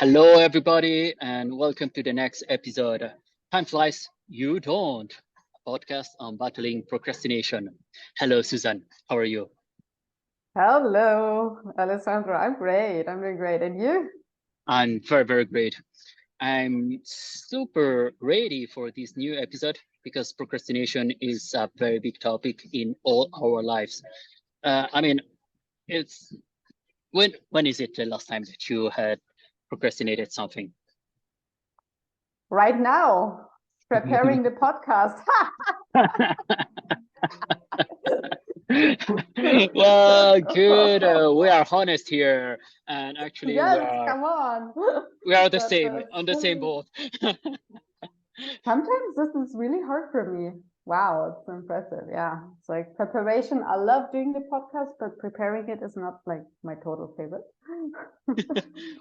Hello, everybody, and welcome to the next episode. Time flies, you don't. A podcast on battling procrastination. Hello, Susan. How are you? Hello, Alessandro. I'm great. I'm doing great. And you? I'm very, very great. I'm super ready for this new episode because procrastination is a very big topic in all our lives. I mean, it's when is it the last time that you had procrastinated something? Right now, preparing the podcast. Well, good. We are honest here, and actually, we Yes, are come on. we are the That's same on the same boat. Sometimes this is really hard for me. Wow, it's impressive. Yeah, it's like preparation. I love doing the podcast, but preparing it is not like my total favorite.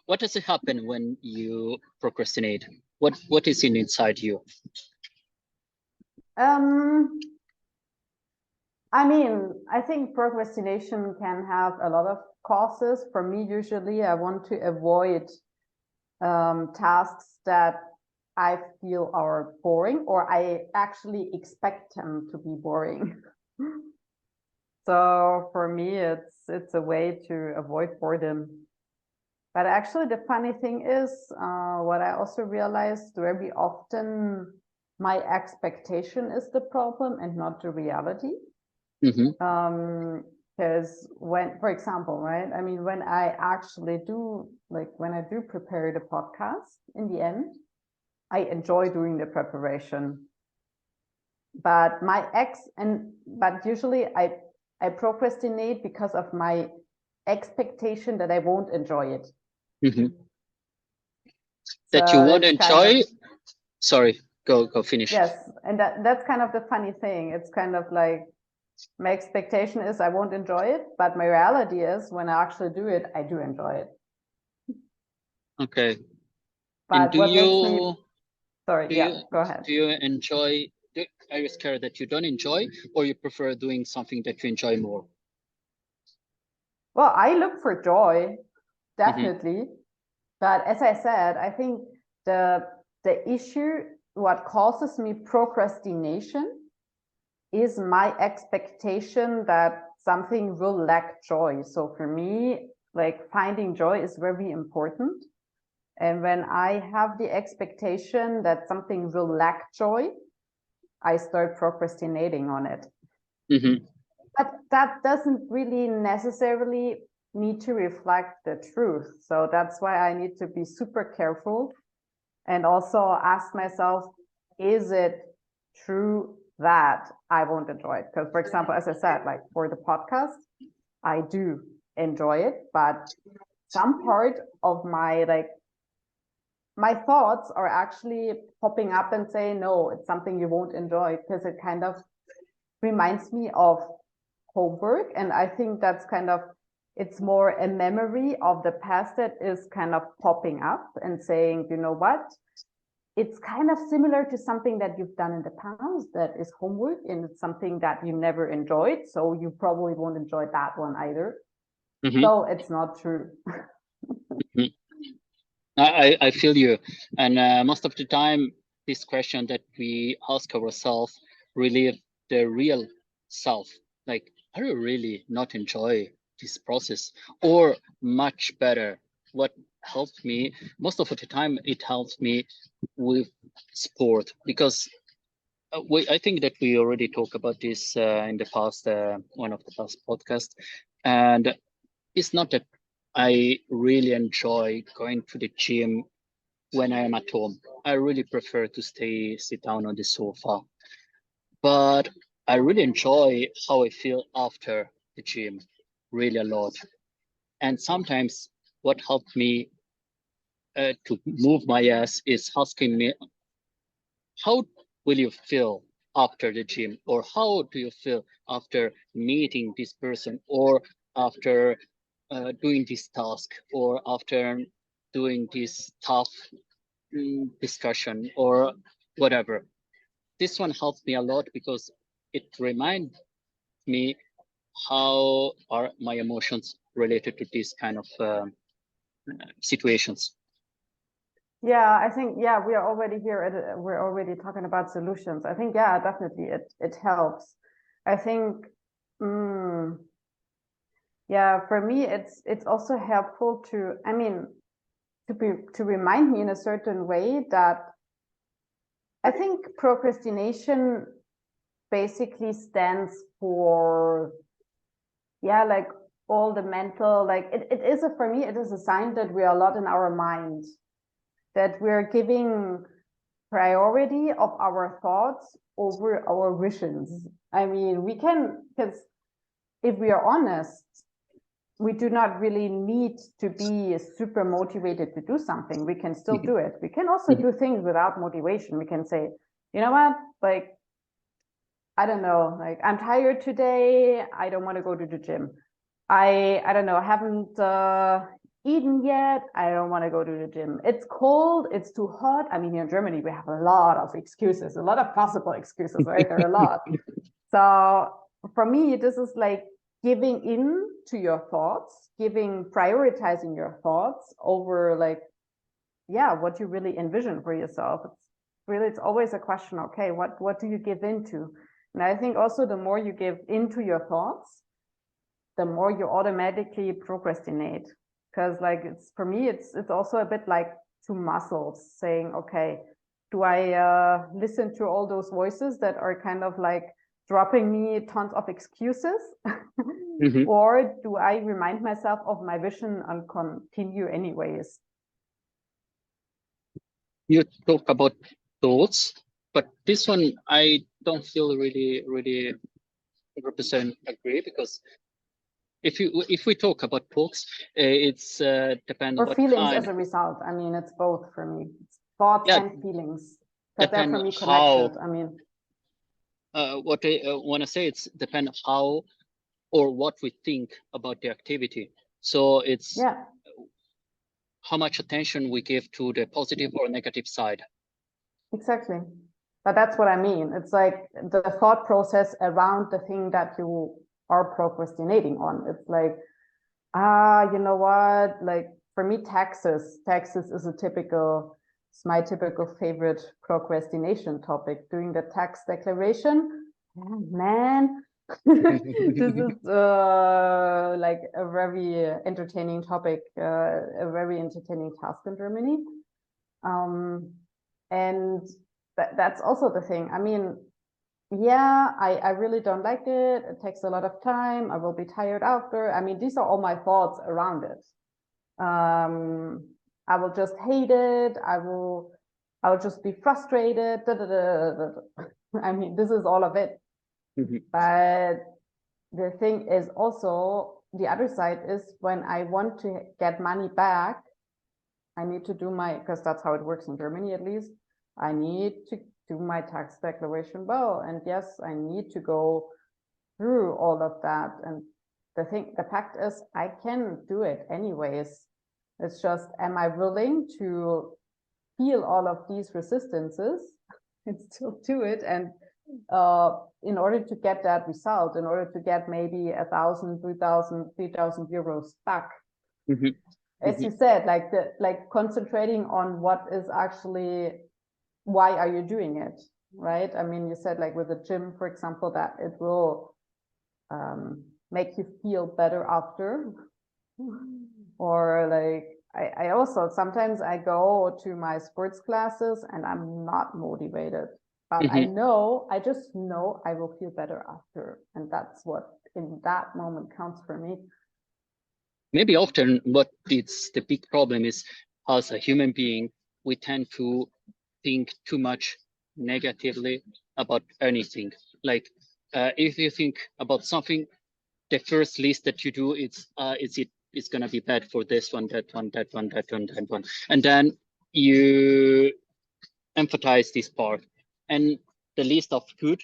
What does it happen when you procrastinate? What is inside you? Um, I think procrastination can have a lot of causes. For me, usually, I want to avoid tasks that I feel are boring, or I actually expect them to be boring. So for me, it's a way to avoid boredom. But actually, the funny thing is, what I also realized very often, my expectation is the problem and not the reality. Mm-hmm. Because when, for example, right, I mean, when I actually do, like when I do prepare the podcast, in the end, I enjoy doing the preparation. But usually I procrastinate because of my expectation that I won't enjoy it. Mm-hmm. That you So won't it's kind enjoy. of, Sorry, go finish. yes, and that's kind of the funny thing. It's kind of like my expectation is I won't enjoy it, but my reality is when I actually do it, I do enjoy it. Okay. And But what makes me, sorry, do yeah, you go ahead. do you enjoy? Are you scared that you don't enjoy, or you prefer doing something that you enjoy more? Well, I look for joy, Mm-hmm. definitely. But as I said, I think the the issue, what causes me procrastination, is my expectation that something will lack joy. So for me, like finding joy is very important. And when I have the expectation that something will lack joy, I start procrastinating on it. Mm-hmm. But that doesn't really necessarily need to reflect the truth. So that's why I need to be super careful and also ask myself, is it true that I won't enjoy it? Because, for example, as I said, like for the podcast, I do enjoy it, but some part of my thoughts are actually popping up and saying, no, it's something you won't enjoy, because it kind of reminds me of homework. And I think that's kind of, it's more a memory of the past that is kind of popping up and saying, you know what? It's kind of similar to something that you've done in the past that is homework, and it's something that you never enjoyed. So you probably won't enjoy that one either. Mm-hmm. So it's not true. Mm-hmm. I feel you, and most of the time, this question that we ask ourselves relieve the real self. Like, are you really not enjoy this process, or much better? What helped me most of the time? It helps me with sport because I think that we already talked about this in the past, one of the past podcasts, and it's not that I really enjoy going to the gym when I am at home. I really prefer to sit down on the sofa. But I really enjoy how I feel after the gym, really a lot. And sometimes what helped me to move my ass is asking me, how will you feel after the gym? Or how do you feel after meeting this person? Or after doing this task? Or after doing this tough discussion or whatever. This one helps me a lot because it reminds me how are my emotions related to these kind of situations. Yeah, I think, yeah, we are already here we're already talking about solutions. I think, yeah, definitely it helps. I think, yeah, for me, it's also helpful to, I mean, to remind me in a certain way that I think procrastination basically stands for, yeah, like all the mental, like it is a, for me, it is a sign that we are a lot in our mind, that we're giving priority of our thoughts over our visions. I mean, we can, because if we are honest, we do not really need to be super motivated to do something. We can still do it. We can also do things without motivation. We can say, you know what, like, I don't know, like I'm tired today. I don't want to go to the gym. I don't know, I haven't eaten yet. I don't want to go to the gym. It's cold, it's too hot. I mean, here in Germany, we have a lot of excuses, a lot of possible excuses, right? There are a lot. So for me, this is like giving in to your thoughts, prioritizing your thoughts over like, yeah, what you really envision for yourself. It's always a question, okay, what do you give into? And I think also the more you give into your thoughts, the more you automatically procrastinate. Because like it's, for me, it's also a bit like two muscles saying, okay, do I listen to all those voices that are kind of like dropping me tons of excuses? Or do I remind myself of my vision and continue anyways? You talk about thoughts, but this one I don't feel really 100% agree, because if we talk about thoughts, it's depend Or what feelings kind. as a result. I mean, it's both for me. It's thoughts Yeah, and feelings because they're depend for me how. connected. I mean, What I want to say, it's depend how or what we think about the activity. So it's yeah, how much attention we give to the positive or negative side. exactly. But that's what I mean. It's like the thought process around the thing that you are procrastinating on. It's like, you know what? Like for me, taxes is it's my typical favorite procrastination topic. Doing the tax declaration, oh, man, this is like a very entertaining topic, a very entertaining task in Germany. And that's also the thing. I mean, yeah, I really don't like it. It takes a lot of time. I will be tired after. I mean, these are all my thoughts around it. I will just hate it. I'll just be frustrated. Da, da, da, da, da. I mean, this is all of it. But the thing is also, the other side is when I want to get money back, I need to do my, because that's how it works in Germany at least. I need to do my tax declaration well. And yes, I need to go through all of that. And the fact is, I can do it anyways. It's just, am I willing to feel all of these resistances and still do it? And in order to get that result, in order to get maybe 1,000, 2,000, 3,000 euros back, as you said, like concentrating on what is actually, why are you doing it, right? I mean, you said like with the gym, for example, that it will make you feel better after. Or like I also sometimes I go to my sports classes and I'm not motivated, but I just know I will feel better after, and that's what in that moment counts for me. Maybe often what it's the big problem is, as a human being, we tend to think too much negatively about anything. Like if you think about something, the first list that you do, it's gonna be bad for this one, that one, that one, that one, that one, and then you emphasize this part, and the list of good,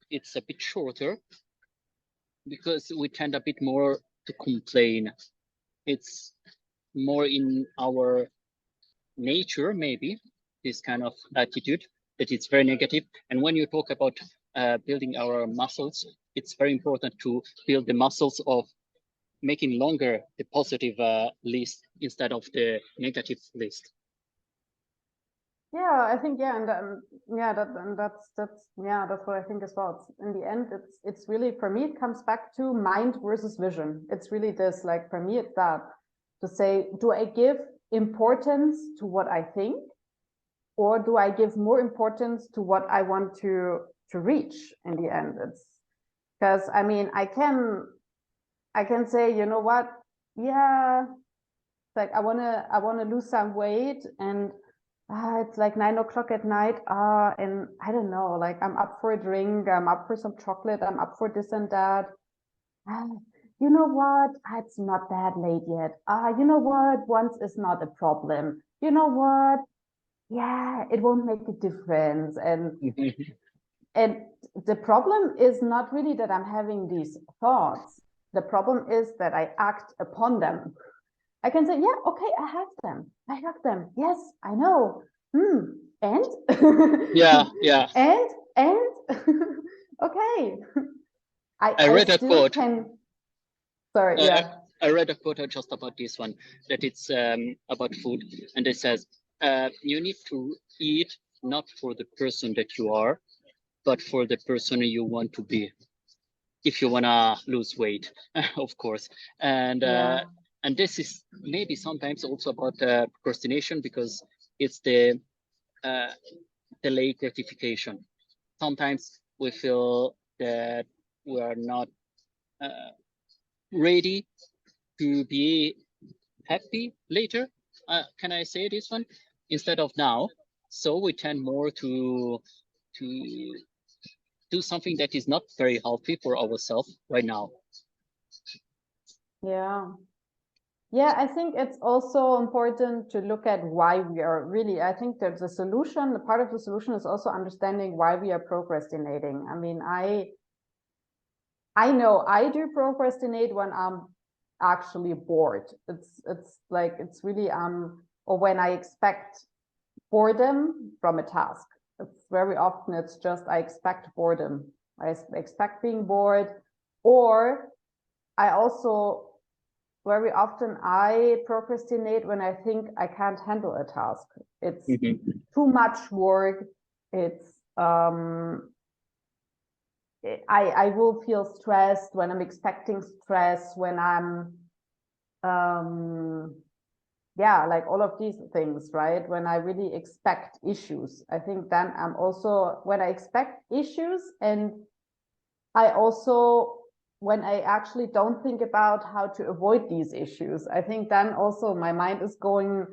it's a bit shorter because we tend a bit more to complain. It's more in our nature, maybe, this kind of attitude, that it's very negative. And when you talk about building our muscles, it's very important to build the muscles of making longer the positive list instead of the negative list. Yeah, I think yeah, and that's what I think as well. It's, in the end, it's really, for me, it comes back to mind versus vision. It's really this, like, for me, it's that, to say, do I give importance to what I think, or do I give more importance to what I want to reach in the end? It's because, I mean, I can say, you know what, yeah, like I wanna lose some weight, and it's like 9 o'clock at night, and I don't know, like, I'm up for a drink, I'm up for some chocolate, I'm up for this and that. Ah, you know what, it's not that late yet. You know what, once is not a problem. You know what, yeah, it won't make a difference. And the problem is not really that I'm having these thoughts. The problem is that I act upon them. I can say, yeah, okay, I have them. I have them. Yes, I know. And Yeah. and okay. I I read a still quote. can. Sorry, Uh, yeah. I read a quote just about this one, that it's about food, and it says, you need to eat not for the person that you are, but for the person you want to be, if you wanna lose weight, of course. And Yeah. and this is maybe sometimes also about procrastination, because it's the delayed gratification. Sometimes we feel that we are not uh, ready to be happy later. Can I say this one, instead of now? So we tend more to do something that is not very healthy for ourselves right now. Yeah. Yeah, I think it's also important to look at why we are really, I think that the solution, the part of the solution is also understanding why we are procrastinating. I mean, I know I do procrastinate when I'm actually bored. It's like, it's really or when I expect boredom from a task. It's very often, it's just, I expect boredom. I expect being bored, or I also, very often, I procrastinate when I think I can't handle a task. It's too much work. It's I will feel stressed when I'm expecting stress, when I'm yeah, like all of these things, right? When I really expect issues, I think then I'm also, when I expect issues, and I also, when I actually don't think about how to avoid these issues, I think then also my mind is going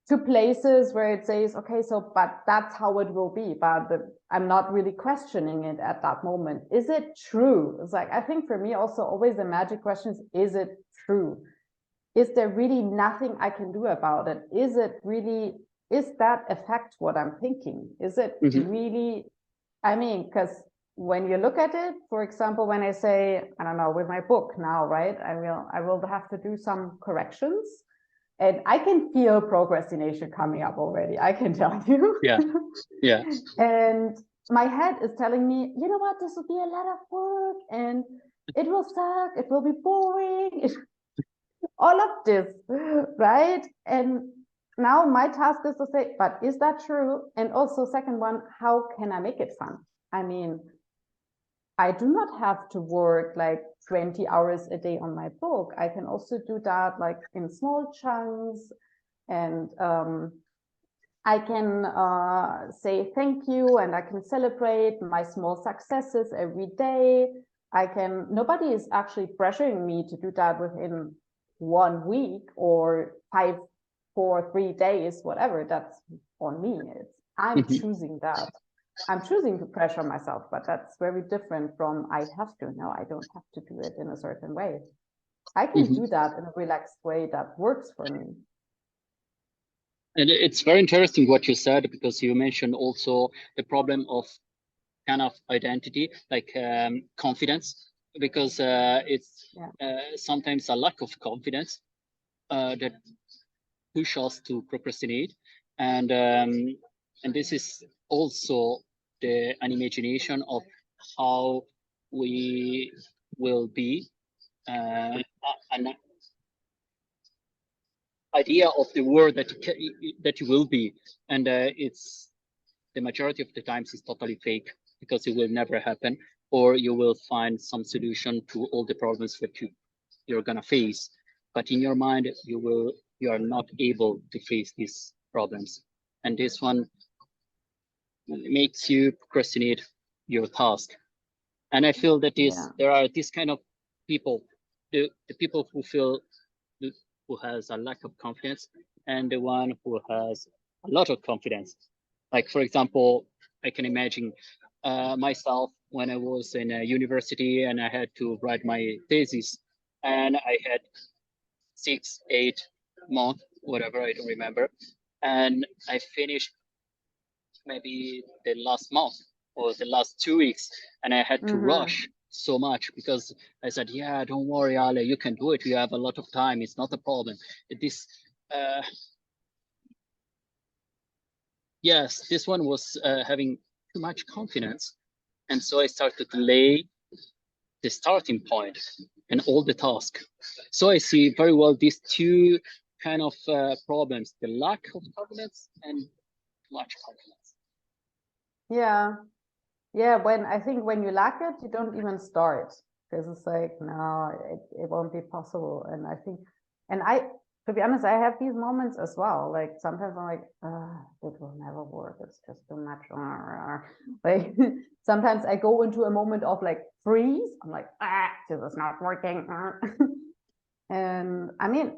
to places where it says, okay, so, but that's how it will be. But I'm not really questioning it at that moment. Is it true? It's like, I think for me also, always the magic question is it true? Is there really nothing I can do about it? Is it really, is that affect what I'm thinking? Is it really, I mean, because when you look at it, for example, when I say, I don't know, with my book now, right? I will have to do some corrections, and I can feel procrastination coming up already. I can tell you. Yeah. And my head is telling me, you know what, this will be a lot of work, and it will suck. It will be boring. All of this, right? And now my task is to say, but is that true? And also, second one, how can I make it fun? I mean, I do not have to work like 20 hours a day on my book. I can also do that like in small chunks, and I can say thank you, and I can celebrate my small successes every day. I can, nobody is actually pressuring me to do that within 1 week or 3 days, whatever. That's on me. I'm choosing that. I'm choosing to pressure myself, but that's very different from I have to. No, I don't have to do it in a certain way. I can do that in a relaxed way that works for me. And it's very interesting what you said, because you mentioned also the problem of kind of identity, like confidence, because it's sometimes a lack of confidence that push us to procrastinate, and this is also an imagination of how we will be, and idea of the world that you will be, and it's the majority of the times is totally fake, because it will never happen, or you will find some solution to all the problems that you're gonna face, but in your mind you are not able to face these problems, and this one makes you procrastinate your task. And I feel that Yeah. there are this kind of people, the people who feel, who has a lack of confidence, and the one who has a lot of confidence. Like, for example, I can imagine myself when I was in a university and I had to write my thesis, and I had 6, 8 months, whatever, I don't remember, and I finished maybe the last month or the last 2 weeks, and I had to Mm-hmm. rush so much because I said, "Yeah, don't worry, Ale, you can do it. You have a lot of time. It's not a problem." This, uh, yes, this one was having too much confidence, and so I started to lay the starting point and all the task. So I see very well these two kind of problems: the lack of confidence and too much confidence. Yeah. Yeah, when I think when you lack it, you don't even start because it's like, no, it won't be possible. And I think, and to be honest, I have these moments as well. Like sometimes I'm like, it will never work. It's just too much. Like sometimes I go into a moment of like freeze. I'm like, this is not working. And I mean,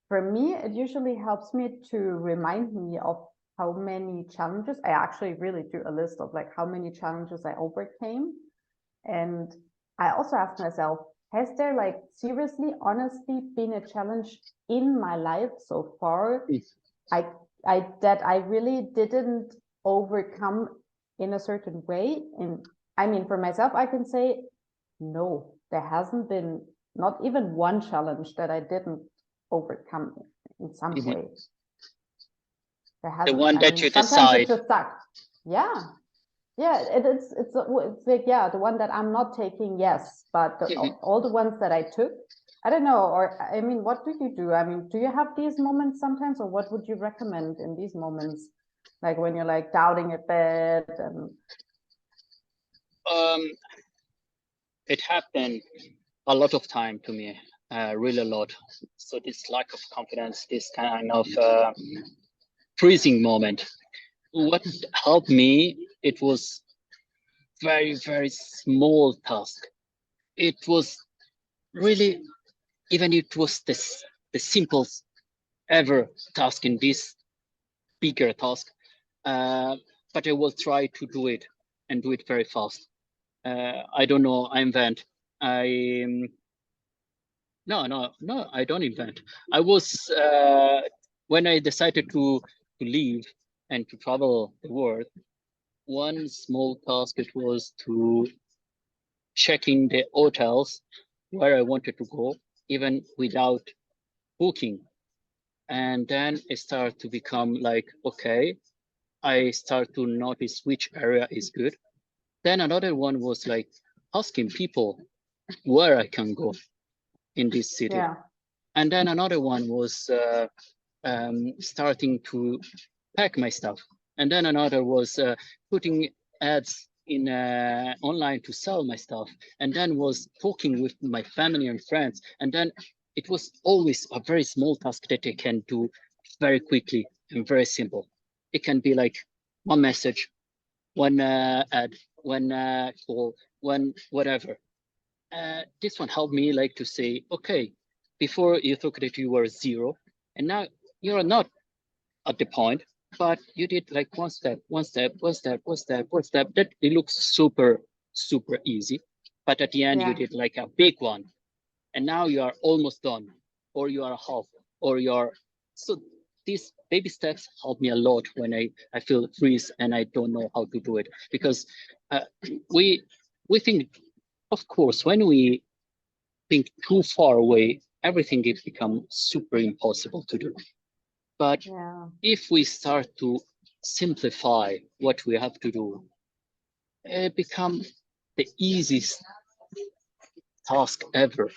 for me, it usually helps me to remind me of how many challenges I actually really do a list of like how many challenges I overcame. And I also ask myself, has there like seriously, honestly been a challenge in my life so far I that I really didn't overcome in a certain way? And I mean for myself, I can say no, there hasn't been not even one challenge that I didn't overcome in some Mhm. way. There The hasn't. one I that mean, you sometimes it decide. just sucked. Yeah, yeah. It's like yeah, the one that I'm not taking, yes, but Mhm. all the ones that I took, I don't know. Or I mean, what do you do? I mean, do you have these moments sometimes, or what would you recommend in these moments, like when you're like doubting a bit and Um, it happened a lot of time to me, really a lot. So this lack of confidence, this kind of freezing moment. What helped me? It was very small task. It was really, even it was the simplest ever task in this bigger task, uh, but I will try to do it and do it very fast. I don't know. I invent. I no. I don't invent. I was when I decided to leave and to travel the world. One small task it was to checking the hotels where I wanted to go, even without booking. And then it started to become like, okay, I start to notice which area is good. Then another one was like asking people where I can go in this city. yeah, And then another one was starting to pack my stuff. And then another was putting ads in online to sell my stuff. And then was talking with my family and friends. And then it was always a very small task that I can do very quickly and very simple. It can be like one message, one ad, one call, one whatever. This one helped me like to say, okay, before you thought that you were zero, and now you're not at the point, but you did like one step, one step, one step, one step, one step. That it looks super easy, but at the end you yeah, did like a big one, and now you are almost done, or you are half, or you're so. These baby steps help me a lot when I feel freeze and I don't know how to do it, because uh, we we think, of course, when we think too far away, everything has become super impossible to do. But yeah, if we start to simplify what we have to do, it becomes the easiest task ever.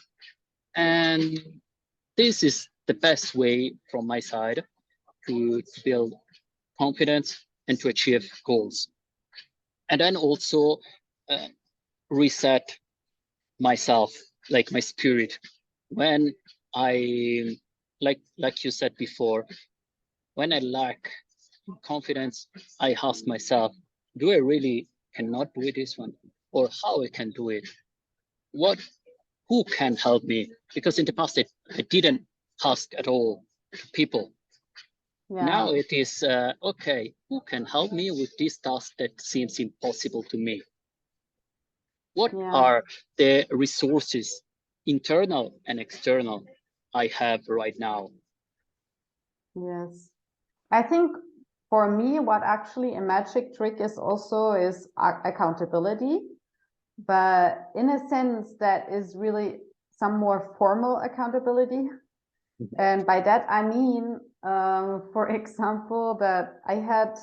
And this is the best way from my side to build confidence and to achieve goals. And then also reset myself, like my spirit. When I, like you said before, when I lack confidence, I ask myself, do I really cannot do this one? Or how I can do it? What, who can help me? Because in the past, I didn't ask at all to people. Now it is, okay, who can help me with this task that seems impossible to me? What are the resources, internal and external, I have right now? Yes. I think for me, what actually a magic trick is also is accountability, but in a sense that is really some more formal accountability. And by that, I mean, for example, that I had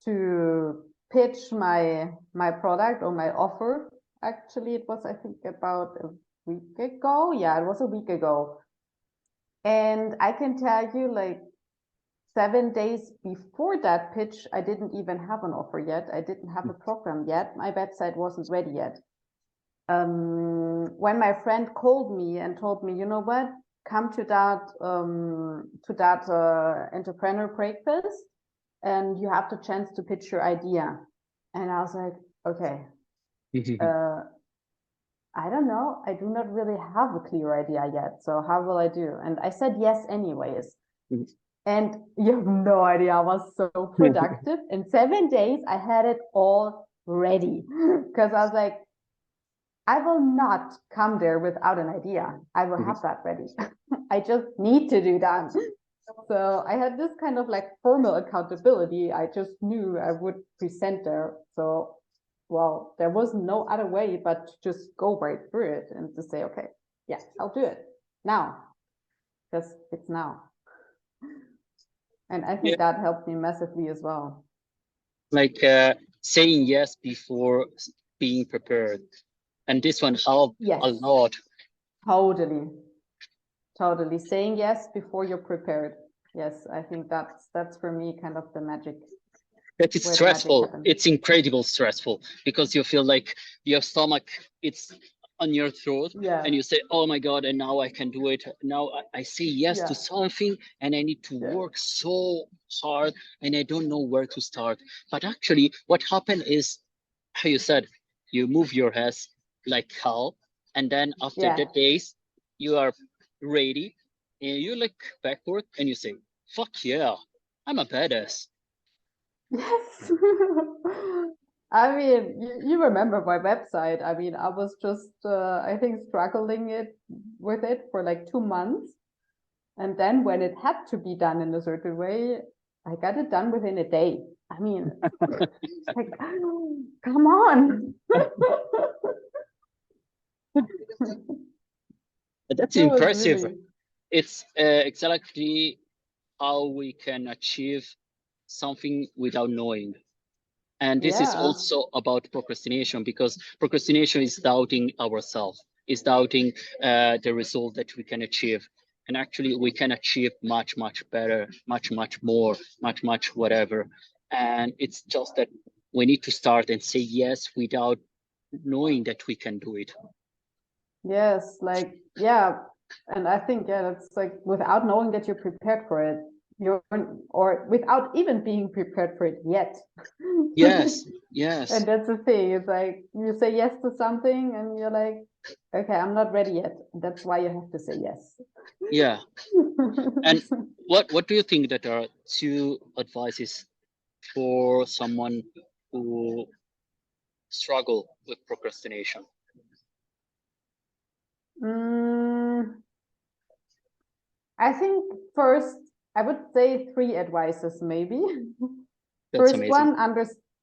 to pitch my product or my offer. Actually, it was, I think, about a week ago. Yeah, it was a week ago. And I can tell you, like, 7 days before that pitch, I didn't even have an offer yet. I didn't have a program yet. My website wasn't ready yet. When my friend called me and told me, you know what, come to that entrepreneur breakfast, and you have the chance to pitch your idea. And I was like, okay, I don't know. I do not really have a clear idea yet. So how will I do? And I said yes anyways. And you have no idea, I was so productive. In 7 days, I had it all ready because I was like, I will not come there without an idea. I will have that ready. I just need to do that. So I had this kind of like formal accountability. I just knew I would present there. So, well, there was no other way but to just go right through it and to say, okay, yeah, I'll do it now because it's now. And I think that helped me massively as well. Like saying yes before being prepared. And this one helped a lot. Totally. Saying yes before you're prepared. Yes, I think that's for me kind of the magic. That it's stressful. It's incredibly stressful because you feel like your stomach, it's on your throat, and you say, oh my God, and now I can do it. Now I say yes to something and I need to work so hard and I don't know where to start. But actually what happened is, how you said, you move your head like hell, and then after the days you are ready and you look backward and you say, fuck yeah, I'm a badass. Yes. I mean, you remember my website. I mean, I was just, I think, struggling with it for like 2 months. And then when it had to be done in a certain way, I got it done within a day. I mean, like, come on. That's impressive. Really... It's exactly how we can achieve something without knowing. And this is also about procrastination, because procrastination is doubting ourselves, is doubting the result that we can achieve. And actually we can achieve much, much better, much, much more, much, whatever. And it's just that we need to start and say yes without knowing that we can do it. Yes, like, and I think, that's like without knowing that you're prepared for it, or without even being prepared for it yet. Yes. And that's the thing. It's like you say yes to something and you're like, okay, I'm not ready yet. That's why you have to say yes. Yeah. And what do you think that are 2 advices for someone who struggle with procrastination? I think first, I would say 3 advices maybe. That's First amazing. one,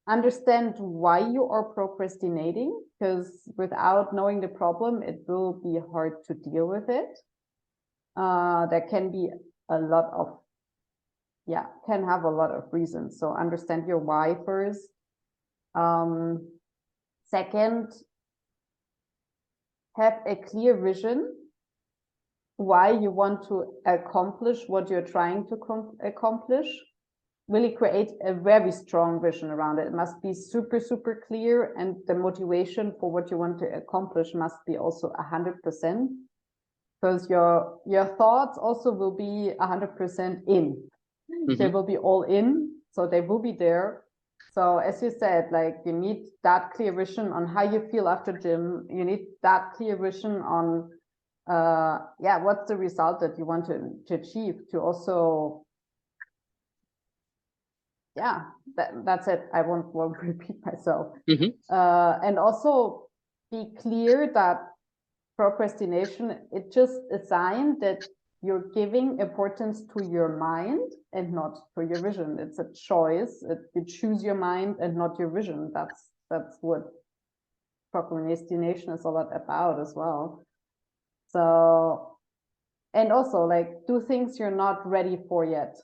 understand why you are procrastinating, because without knowing the problem, it will be hard to deal with it. There can be a lot of, can have a lot of reasons. So understand your why first. Second, have a clear vision. why you want to accomplish what you're trying to accomplish, really create a very strong vision around it. It must be super, super clear, and the motivation for what you want to accomplish must be also 100%, because your thoughts also will be 100% in. They will be all in, so they will be there. So as you said, like, you need that clear vision on how you feel after gym. You need that clear vision on what's the result that you want to achieve, to also, that's it. I won't repeat myself. And also be clear that procrastination, it's just a sign that you're giving importance to your mind and not to your vision. It's a choice. You choose your mind and not your vision. That's what procrastination is all about as well. So, and also, like, do things you're not ready for yet,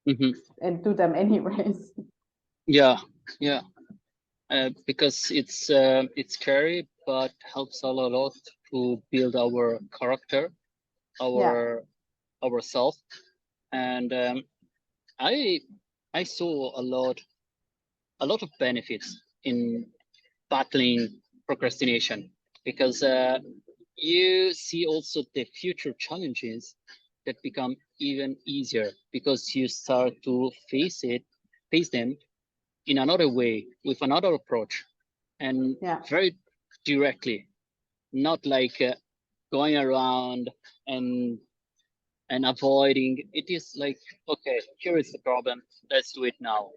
and do them anyways. Yeah, because it's scary, but helps a lot to build our character, ourself. And I saw a lot of benefits in battling procrastination, because you see also the future challenges that become even easier, because you start to face them in another way, with another approach, and very directly, not like going around and avoiding. It is like, okay, here is the problem, let's do it now.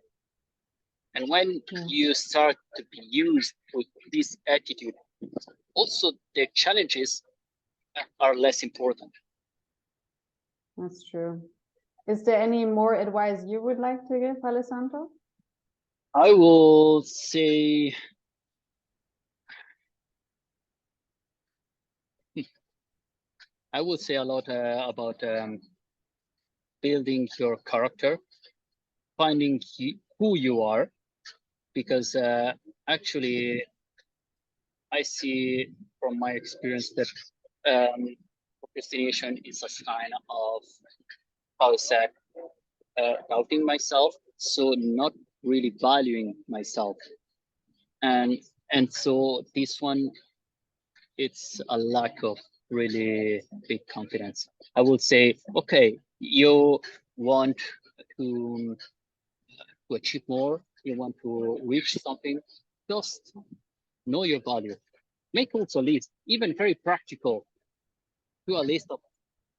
And when you start to be used with this attitude, also the challenges are less important. That's true. Is there any more advice you would like to give, Alessandro? I will say, a lot about building your character, finding who you are, because actually I see from my experience that procrastination is a sign of, how is that, doubting myself, so not really valuing myself, and so this one, it's a lack of really big confidence. I would say, okay, you want to achieve more, you want to reach something, just know your value. Make also a list, even very practical, do a list of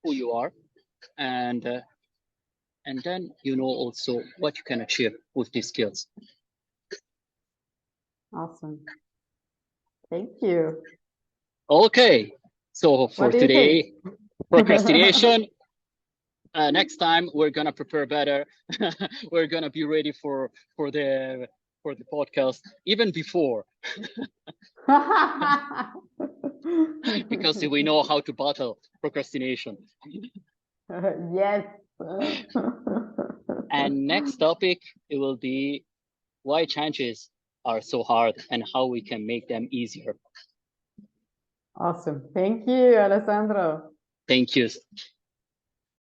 who you are, and then you know also what you can achieve with these skills. Awesome. Thank you. Okay, so for today, procrastination. Next time we're gonna prepare better. We're gonna be ready for the podcast even before, because we know how to battle procrastination. Yes. And next topic, it will be why changes are so hard and how we can make them easier. Awesome. Thank you, Alessandro. Thank you.